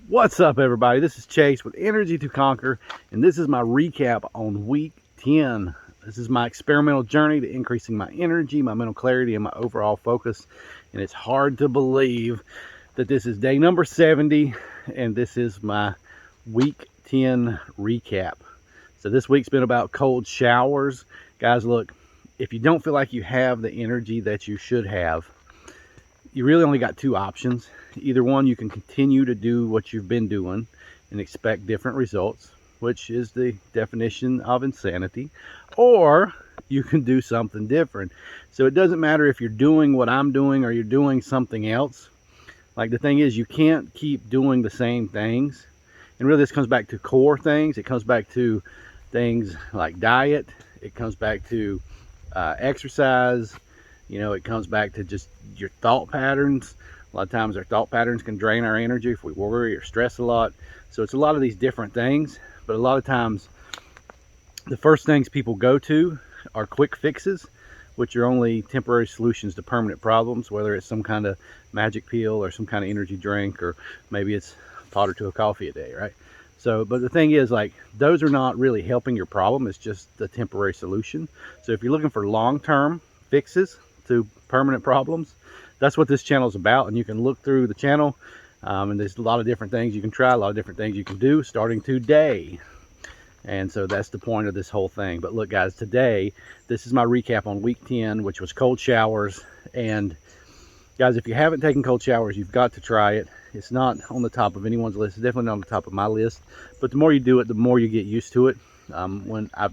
What's up, everybody? This is Chase with Energy to Conquer, and this is my recap on week 10. This is my experimental journey to increasing my energy, my mental clarity, and my overall focus. And it's hard to believe that this is day number 70, and this is my week 10 recap. So this week's been about cold showers. Guys, look, if you don't feel like you have the energy that you should have, you really only got two options. Either one, you can continue to do what you've been doing and expect different results, which is the definition of insanity, or you can do something different. So it doesn't matter if you're doing what I'm doing or you're doing something else. Like, the thing is, you can't keep doing the same things. And really, this comes back to core things. It comes back to things like diet. It comes back to exercise. You know, it comes back to just your thought patterns. A lot of times our thought patterns can drain our energy if we worry or stress a lot. So it's a lot of these different things, but a lot of times the first things people go to are quick fixes, which are only temporary solutions to permanent problems, whether it's some kind of magic pill or some kind of energy drink, or maybe it's a pot or two of coffee a day, right? So, but the thing is, like, those are not really helping your problem. It's just a temporary solution. So if you're looking for long-term fixes to permanent problems, that's what this channel is about. And you can look through the channel, and there's a lot of different things you can try, a lot of different things you can do starting today. And so that's the point of this whole thing. But look, guys, today, this is my recap on week 10, which was cold showers. And guys, if you haven't taken cold showers, you've got to try it. It's not on the top of anyone's list. It's definitely not on the top of my list. But the more you do it, the more you get used to it. When I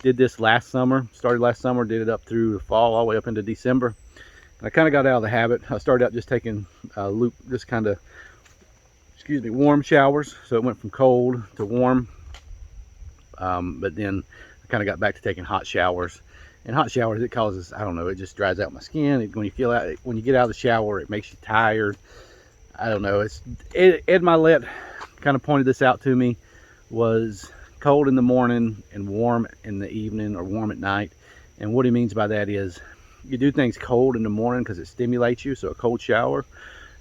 did this last summer, started last summer, did it up through the fall, all the way up into December. And I kind of got out of the habit. I started out just taking just kind of, warm showers. So it went from cold to warm. But then I kind of got back to taking hot showers. And hot showers, it causes, I don't know, it just dries out my skin. When you get out of the shower, it makes you tired. I don't know. Ed Mylett kind of pointed this out to me. Was cold in the morning and warm in the evening, or warm at night. And what he means by that is, you do things cold in the morning because it stimulates you, so a cold shower,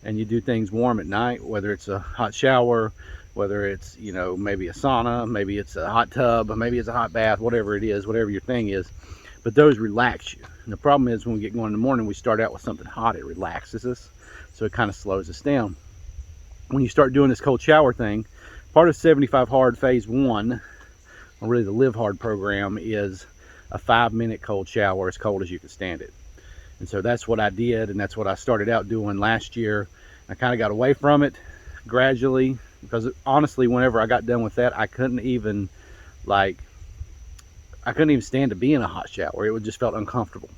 and you do things warm at night, whether it's a hot shower, whether it's, you know, maybe a sauna, maybe it's a hot tub, maybe it's a hot bath, whatever it is, whatever your thing is. But those relax you. And the problem is, when we get going in the morning, we start out with something hot, it relaxes us, so it kind of slows us down. When you start doing this cold shower thing, part of 75 Hard Phase 1, or really the Live Hard program, is a 5-minute cold shower as cold as you can stand it. And so that's what I did, and that's what I started out doing last year. I kind of got away from it gradually, because honestly, whenever I got done with that, I couldn't even stand to be in a hot shower. It just felt uncomfortable.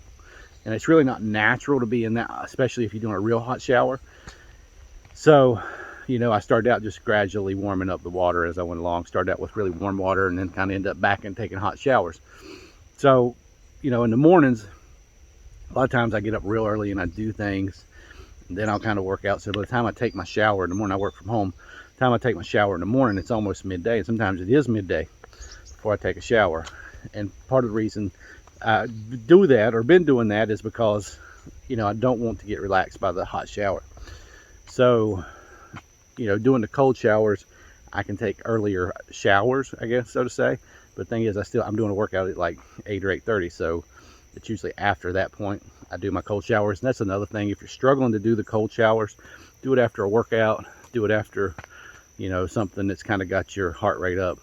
And it's really not natural to be in that, especially if you're doing a real hot shower. So, you know, I started out just gradually warming up the water as I went along. Started out with really warm water, and then kind of ended up back and taking hot showers. So, you know, in the mornings, a lot of times I get up real early and I do things, and then I'll kind of work out. So by the time I take my shower in the morning, I work from home. By the time I take my shower in the morning, it's almost midday, and sometimes it is midday before I take a shower. And part of the reason I do that, or been doing that, is because, you know, I don't want to get relaxed by the hot shower. So, you know, doing the cold showers, I can take earlier showers, I guess, so to say. But the thing is, I'm doing a workout at like 8 or 8:30, so it's usually after that point I do my cold showers. And that's another thing. If you're struggling to do the cold showers, do it after a workout. Do it after, you know, something that's kind of got your heart rate up,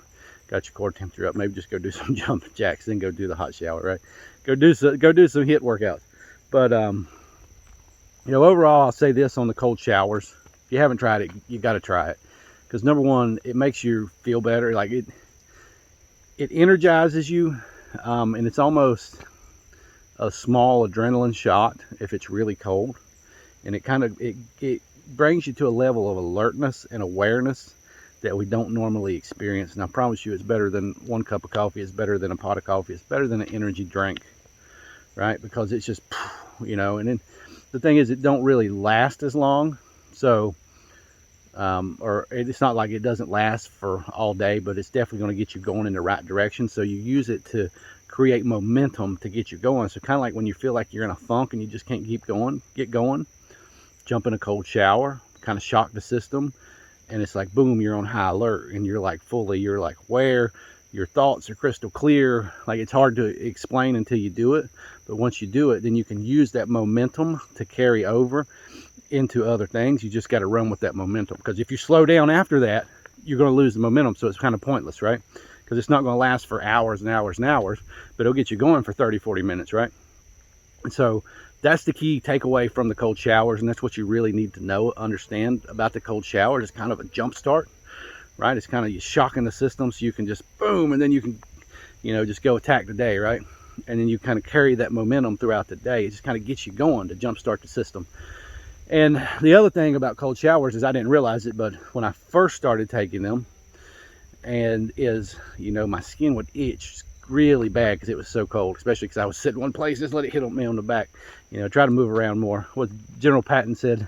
got your core temperature up. Maybe just go do some jumping jacks, then go do the hot shower, right? Go do some HIIT workouts. But you know, overall, I'll say this on the cold showers: if you haven't tried it, you got to try it. Because number one, it makes you feel better. Like, it energizes you, and it's almost a small adrenaline shot if it's really cold. And it brings you to a level of alertness and awareness that we don't normally experience. And I promise you, it's better than 1 cup of coffee. It's better than a pot of coffee. It's better than an energy drink, right? Because it's just, you know. And then the thing is, it don't really last as long. So or it's not like it doesn't last for all day, but it's definitely going to get you going in the right direction. So you use it to create momentum to get you going. So kind of like when you feel like you're in a funk and you just can't get going, jump in a cold shower, kind of shock the system, and it's like boom, you're on high alert, and you're like you're like aware, your thoughts are crystal clear. Like, it's hard to explain until you do it, but once you do it, then you can use that momentum to carry over into other things. You just got to run with that momentum, because if you slow down after that, you're going to lose the momentum. So it's kind of pointless, right? Because it's not going to last for hours and hours and hours, but it'll get you going for 30-40 minutes, right? And so that's the key takeaway from the cold showers, and that's what you really need to know, understand about the cold shower. It's kind of a jump start, right? It's kind of shocking the system, so you can just boom, and then you can, you know, just go attack the day, right? And then you kind of carry that momentum throughout the day. It just kind of gets you going to jump start the system. And the other thing about cold showers is, I didn't realize it, but when I first started taking them, and you know, my skin would itch really bad because it was so cold, especially because I was sitting one place, just let it hit me on the back, you know, try to move around more. What General Patton said,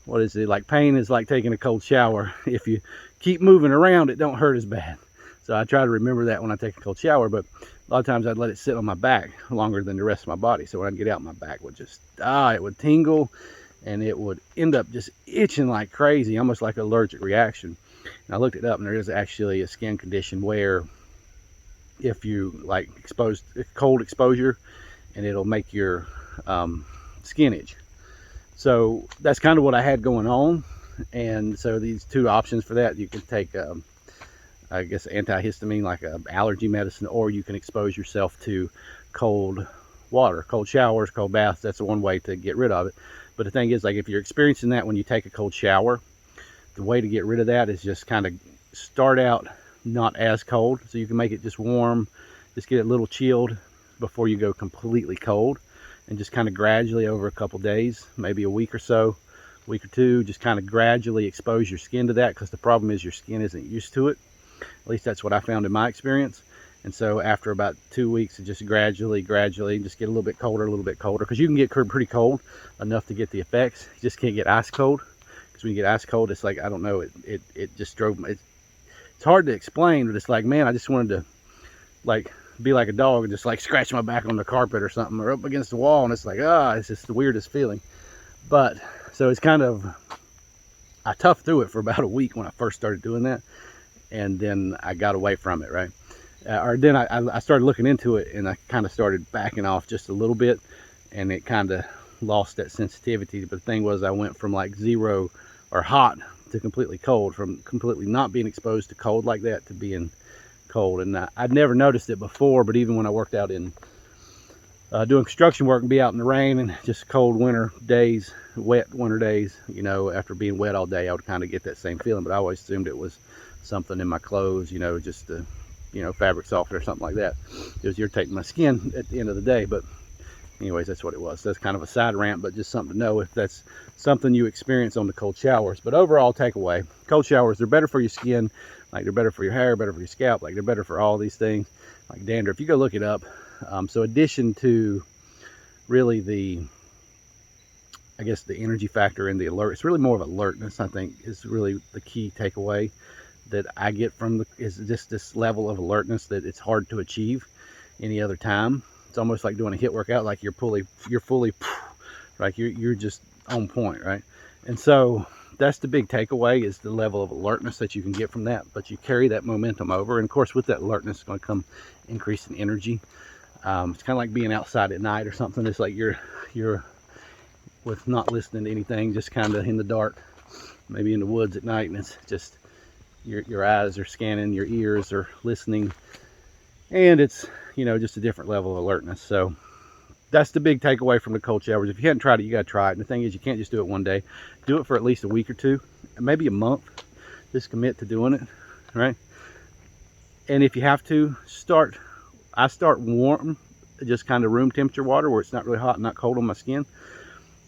what is it, like, pain is like taking a cold shower. If you keep moving around, it don't hurt as bad. So I try to remember that when I take a cold shower, but a lot of times I'd let it sit on my back longer than the rest of my body. So when I'd get out, my back would just, it would tingle, and it would end up just itching like crazy, almost like an allergic reaction. And I looked it up, and there is actually a skin condition where if you like cold exposure, and it'll make your skin itch. So that's kind of what I had going on. And so these two options for that, you can take I guess antihistamine, like allergy medicine, or you can expose yourself to cold water, cold showers, cold baths. That's the one way to get rid of it. But the thing is, like, if you're experiencing that when you take a cold shower, the way to get rid of that is just kind of start out not as cold, so you can make it just warm, just get it a little chilled before you go completely cold, and just kind of gradually over a couple days, maybe a week or so, week or two, just kind of gradually expose your skin to that, because the problem is your skin isn't used to it. At least that's what I found in my experience. And so after about 2 weeks, it just gradually just get a little bit colder, because you can get pretty cold enough to get the effects. You just can't get ice cold, because when you get ice cold, it's like, I don't know, it just drove me. It's hard to explain, but it's like, man, I just wanted to like be like a dog and just like scratch my back on the carpet or something, or up against the wall, and it's like, it's just the weirdest feeling. But so it's kind of, I toughed through it for about a week when I first started doing that, and then I got away from it, right? Or then I started looking into it, and I kind of started backing off just a little bit, and it kind of lost that sensitivity. But the thing was, I went from like zero or hot to completely cold, from completely not being exposed to cold like that to being cold. And I'd never noticed it before, but even when I worked out in doing construction work and be out in the rain and just cold winter days, wet winter days, you know, after being wet all day, I would kind of get that same feeling. But I always assumed it was something in my clothes, you know, just you know, fabric softener or something like that. It was irritating my skin at the end of the day. But anyways, that's what it was. That's kind of a side rant, but just something to know if that's something you experience on the cold showers. But overall takeaway, cold showers, they're better for your skin, like they're better for your hair, better for your scalp, like they're better for all these things, like dandruff. You go look it up. So addition to really the, I guess, the energy factor and the alert, it's really more of alertness, I think, is really the key takeaway that I get from is just this level of alertness that it's hard to achieve any other time. It's almost like doing a HIIT workout, like you're fully, right? You're just on point, right? And so that's the big takeaway, is the level of alertness that you can get from that. But you carry that momentum over, and of course, with that alertness, it's going to come increase in energy. It's kind of like being outside at night or something. It's like you're with not listening to anything, just kind of in the dark, maybe in the woods at night, and it's just your eyes are scanning, your ears are listening, and it's, you know, just a different level of alertness. So that's the big takeaway from the cold showers. If you hadn't tried it, you got to try it. And the thing is, you can't just do it one day. Do it for at least a week or two, maybe a month. Just commit to doing it, right? And if you have to, I start warm, just kind of room temperature water, where it's not really hot and not cold on my skin,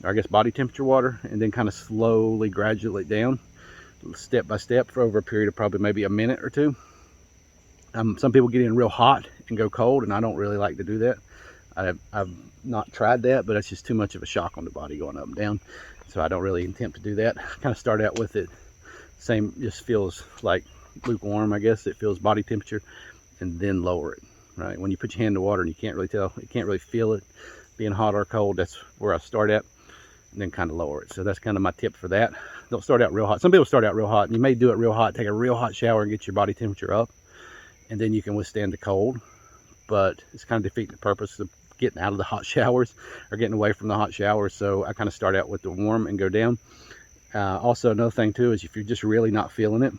or I guess body temperature water, and then kind of slowly graduate down, step by step, for over a period of probably maybe a minute or two. Some people get in real hot and go cold, and I don't really like to do that. I've not tried that, but it's just too much of a shock on the body going up and down, so I don't really attempt to do that. Kind of start out with it same, just feels like lukewarm, I guess. It feels body temperature, and then lower it, right? When you put your hand in the water and you can't really tell, you can't really feel it being hot or cold, that's where I start at, and then kind of lower it. So that's kind of my tip for that. Don't start out real hot. Some people start out real hot, and you may do it real hot, take a real hot shower and get your body temperature up, and then you can withstand the cold. But it's kind of defeating the purpose of getting out of the hot showers or getting away from the hot showers. So I kind of start out with the warm and go down. Also, another thing too is if you're just really not feeling it,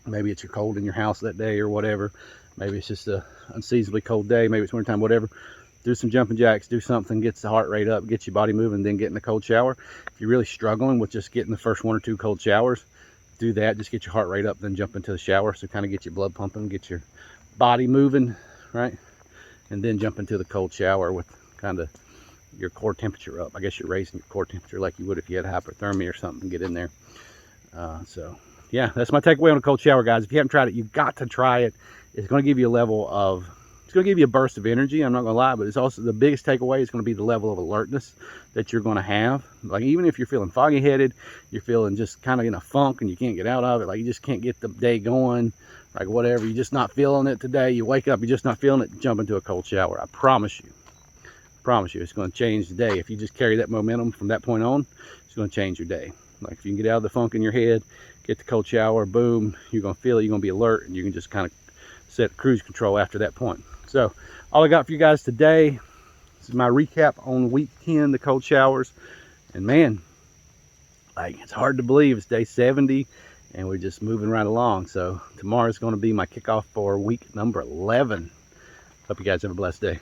maybe it's your cold in your house that day or whatever, maybe it's just a unseasonably cold day, maybe it's wintertime, whatever, do some jumping jacks, do something, gets the heart rate up, gets your body moving, then get in a cold shower. If you're really struggling with just getting the first 1 or 2 cold showers, do that. Just get your heart rate up, then jump into the shower. So kind of get your blood pumping, get your body moving, right? And then jump into the cold shower with kind of your core temperature up. I guess you're raising your core temperature like you would if you had hypothermia or something, get in there. So yeah, that's my takeaway on a cold shower, guys. If you haven't tried it, you've got to try it. It's going to give you a level of, it's going to give you a burst of energy, I'm not going to lie, but it's also the biggest takeaway is going to be the level of alertness that you're going to have. Like even if you're feeling foggy headed, you're feeling just kind of in a funk and you can't get out of it, like you just can't get the day going, like whatever, you're just not feeling it today, you wake up, you're just not feeling it, jump into a cold shower. I promise you, it's going to change the day. If you just carry that momentum from that point on, it's going to change your day. Like if you can get out of the funk in your head, get the cold shower, boom, you're going to feel it, you're going to be alert, and you can just kind of set cruise control after that point. So all I got for you guys today, this is my recap on week 10, the cold showers. And man, like it's hard to believe it's day 70 and we're just moving right along. So tomorrow's going to be my kickoff for week number 11. Hope you guys have a blessed day.